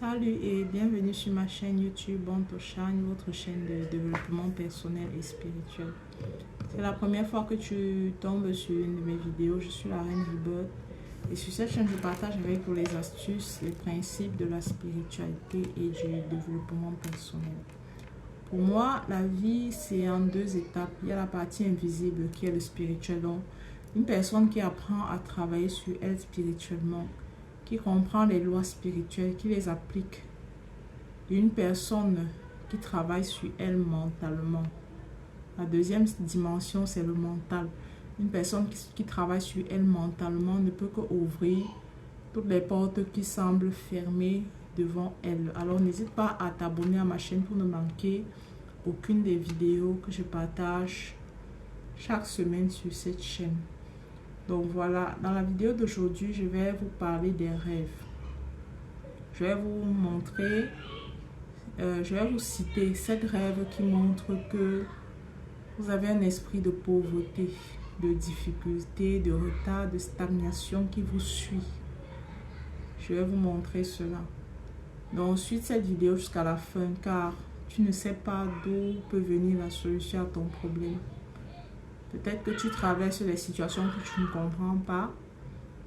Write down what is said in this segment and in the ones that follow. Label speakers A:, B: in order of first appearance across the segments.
A: Salut et bienvenue sur ma chaîne YouTube Bontoshan, votre chaîne de développement personnel et spirituel. C'est la première fois que tu tombes sur une de mes vidéos. Je suis la Reine Rebirth et sur cette chaîne, je partage avec vous les astuces, les principes de la spiritualité et du développement personnel. Pour moi, la vie, c'est en deux étapes. Il y a la partie invisible qui est le spirituel. Donc, une personne qui apprend à travailler sur elle spirituellement, qui comprend les lois spirituelles, qui les applique. Une personne qui travaille sur elle mentalement. La deuxième dimension, c'est le mental. Une personne qui travaille sur elle mentalement ne peut qu'ouvrir toutes les portes qui semblent fermées devant elle. Alors n'hésite pas à t'abonner à ma chaîne pour ne manquer aucune des vidéos que je partage chaque semaine sur cette chaîne. Donc voilà, dans la vidéo d'aujourd'hui, je vais vous parler des rêves. Je vais vous montrer, je vais vous citer 7 rêves qui montrent que vous avez un esprit de pauvreté, de difficulté, de retard, de stagnation qui vous suit. Je vais vous montrer cela. Donc suite cette vidéo jusqu'à la fin car tu ne sais pas d'où peut venir la solution à ton problème. Peut-être que tu traverses des situations que tu ne comprends pas.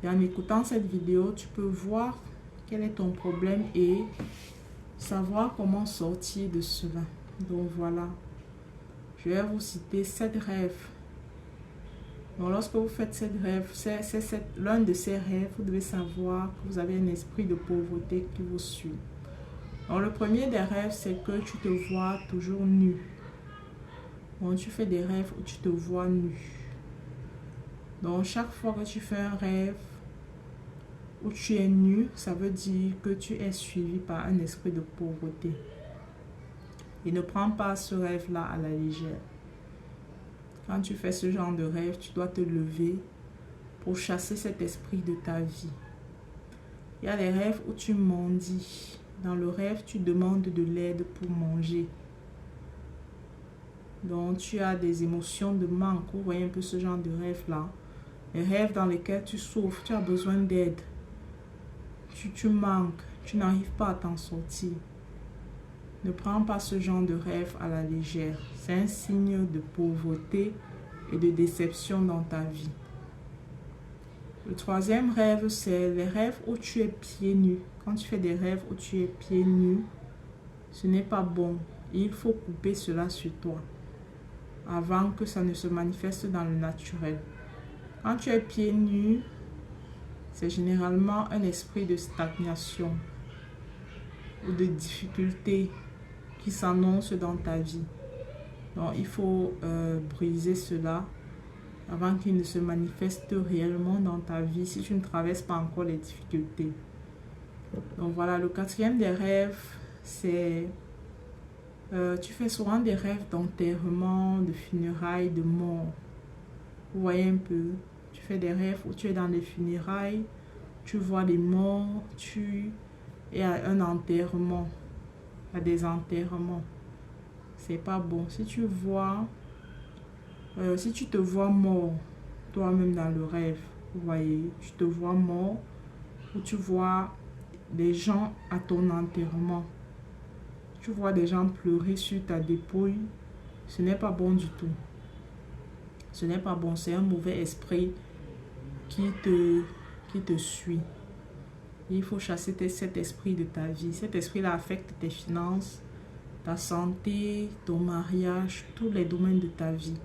A: Et en écoutant cette vidéo, tu peux voir quel est ton problème et savoir comment sortir de cela. Donc voilà. Je vais vous citer 7 rêves. Donc lorsque vous faites 7 rêves, c'est l'un de ces rêves, vous devez savoir que vous avez un esprit de pauvreté qui vous suit. Donc le premier des rêves, c'est que tu te vois toujours nu. Quand tu fais des rêves où tu te vois nu. Donc chaque fois que tu fais un rêve où tu es nu, ça veut dire que tu es suivi par un esprit de pauvreté. Et ne prends pas ce rêve-là à la légère. Quand tu fais ce genre de rêve, tu dois te lever pour chasser cet esprit de ta vie. Il y a des rêves où tu mendies. Dans le rêve, tu demandes de l'aide pour manger. Donc, tu as des émotions de manque. Vous voyez un peu ce genre de rêve-là. Les rêves dans lesquels tu souffres, tu as besoin d'aide. Tu manques, tu n'arrives pas à t'en sortir. Ne prends pas ce genre de rêve à la légère. C'est un signe de pauvreté et de déception dans ta vie. Le troisième rêve, c'est les rêves où tu es pieds nus. Quand tu fais des rêves où tu es pieds nus, ce n'est pas bon. Il faut couper cela sur toi avant que ça ne se manifeste dans le naturel. Quand tu es pieds nus, c'est généralement un esprit de stagnation ou de difficulté qui s'annonce dans ta vie. Donc il faut briser cela avant qu'il ne se manifeste réellement dans ta vie si tu ne traverses pas encore les difficultés. Donc voilà, le quatrième des rêves, c'est tu fais souvent des rêves d'enterrement, de funérailles, de mort. Vous voyez un peu, tu fais des rêves où tu es dans les funérailles, tu vois les morts, tu es à un enterrement, à des enterrements. C'est pas bon. Si tu vois, si tu te vois mort, toi-même dans le rêve, vous voyez, tu te vois mort, ou tu vois des gens à ton enterrement. Tu vois des gens pleurer sur ta dépouille, ce n'est pas bon du tout. Ce n'est pas bon, c'est un mauvais esprit qui te suit. Il faut chasser cet esprit de ta vie. Cet esprit-là affecte tes finances, ta santé, ton mariage, tous les domaines de ta vie.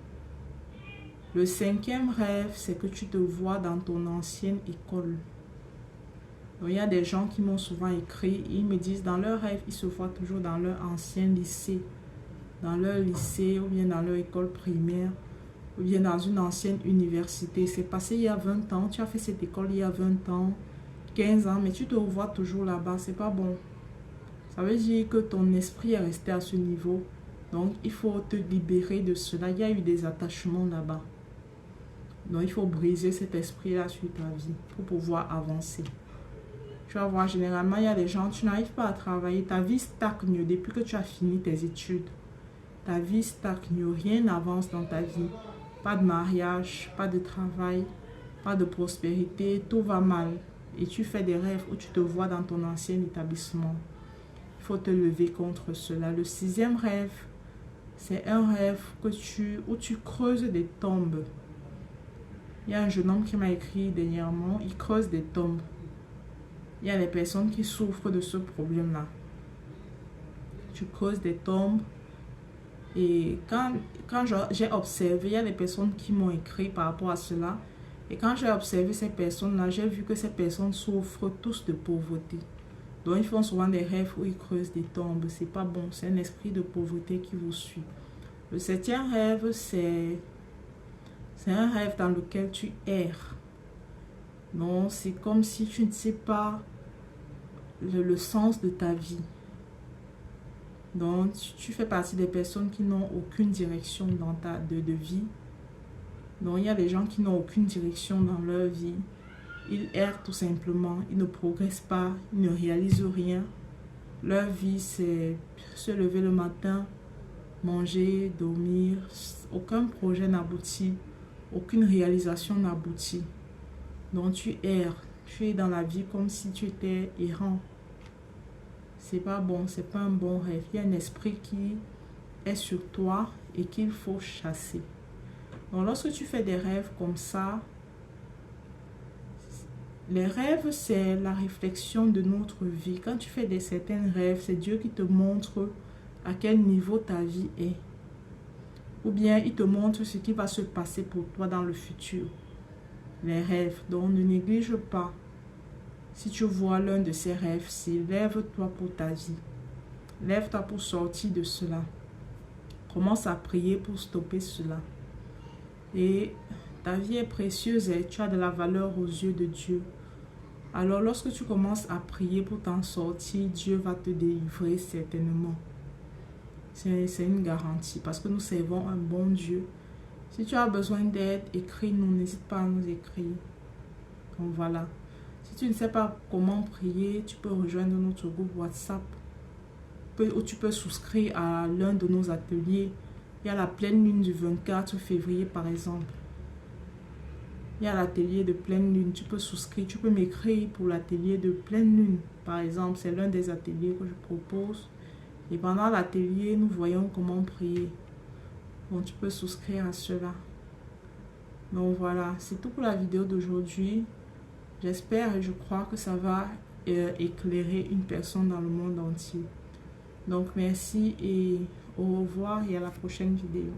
A: Le cinquième rêve, c'est que tu te vois dans ton ancienne école. Donc, il y a des gens qui m'ont souvent écrit, ils me disent dans leur rêve, ils se voient toujours dans leur ancien lycée, dans leur lycée ou bien dans leur école primaire, ou bien dans une ancienne université. C'est passé il y a 20 ans, tu as fait cette école il y a 20 ans, 15 ans, mais tu te vois toujours là-bas, c'est pas bon. Ça veut dire que ton esprit est resté à ce niveau, donc il faut te libérer de cela. Il y a eu des attachements là-bas. Donc il faut briser cet esprit-là sur ta vie pour pouvoir avancer. Tu vas voir, généralement, il y a des gens, tu n'arrives pas à travailler. Ta vie stagne depuis que tu as fini tes études. Ta vie stagne, rien n'avance dans ta vie. Pas de mariage, pas de travail, pas de prospérité, tout va mal. Et tu fais des rêves où tu te vois dans ton ancien établissement. faut te lever contre cela. Le sixième rêve, c'est un rêve où tu creuses des tombes. Il y a un jeune homme qui m'a écrit dernièrement, il creuse des tombes. Il y a des personnes qui souffrent de ce problème-là. Tu creuses des tombes. Et quand j'ai observé, il y a des personnes qui m'ont écrit par rapport à cela. Et quand j'ai observé ces personnes-là, j'ai vu que ces personnes souffrent tous de pauvreté. Donc, ils font souvent des rêves où ils creusent des tombes. C'est pas bon, c'est un esprit de pauvreté qui vous suit. Le septième rêve, c'est un rêve dans lequel tu erres. Donc, c'est comme si tu ne sais pas le sens de ta vie. Donc, tu fais partie des personnes qui n'ont aucune direction dans de vie. Donc, il y a des gens qui n'ont aucune direction dans leur vie. Ils errent tout simplement. Ils ne progressent pas. Ils ne réalisent rien. Leur vie, c'est se lever le matin, manger, dormir. Aucun projet n'aboutit. Aucune réalisation n'aboutit. Donc, tu erres. Tu es dans la vie comme si tu étais errant. C'est pas bon, c'est pas un bon rêve. Il y a un esprit qui est sur toi et qu'il faut chasser. Donc, lorsque tu fais des rêves comme ça, les rêves, c'est la réflexion de notre vie. Quand tu fais certains rêves, c'est Dieu qui te montre à quel niveau ta vie est. Ou bien, il te montre ce qui va se passer pour toi dans le futur. Les rêves, donc ne néglige pas. Si tu vois l'un de ces rêves-ci, lève-toi pour ta vie. Lève-toi pour sortir de cela. Commence à prier pour stopper cela. Et ta vie est précieuse et tu as de la valeur aux yeux de Dieu. Alors lorsque tu commences à prier pour t'en sortir, Dieu va te délivrer certainement. C'est une garantie parce que nous servons un bon Dieu. Si tu as besoin d'aide, écris-nous, n'hésite pas à nous écrire. Donc voilà. Si tu ne sais pas comment prier, tu peux rejoindre notre groupe WhatsApp ou tu peux souscrire à l'un de nos ateliers. Il y a la pleine lune du 24 février par exemple. Il y a l'atelier de pleine lune, tu peux souscrire, tu peux m'écrire pour l'atelier de pleine lune. Par exemple, c'est l'un des ateliers que je propose. Et pendant l'atelier, nous voyons comment prier. Donc, tu peux souscrire à cela. Donc, voilà, c'est tout pour la vidéo d'aujourd'hui. J'espère et je crois que ça va éclairer une personne dans le monde entier. Donc, merci et au revoir et à la prochaine vidéo.